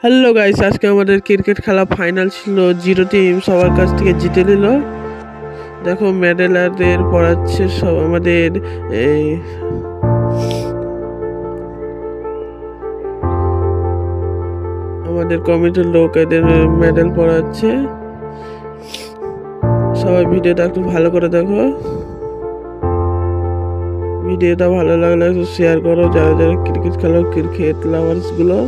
Hello guys, আজকে আমাদের cricket খেলা ফাইনাল ছিল। 0 টিম সবার কাছ থেকে জিতে নিল। দেখো মেডেলারদের পড়াচ্ছে সব আমাদের এই আমাদের কমিটির লোক এদের মেডেল পড়াচ্ছে। সবাই ভিডিওটা একটু ভালো করে দেখো। ভিডিওটা ভালো লাগলে একটু শেয়ার করো, যারা যারা ক্রিকেট খেলো, ক্রিকেট লাভার্স গুলো।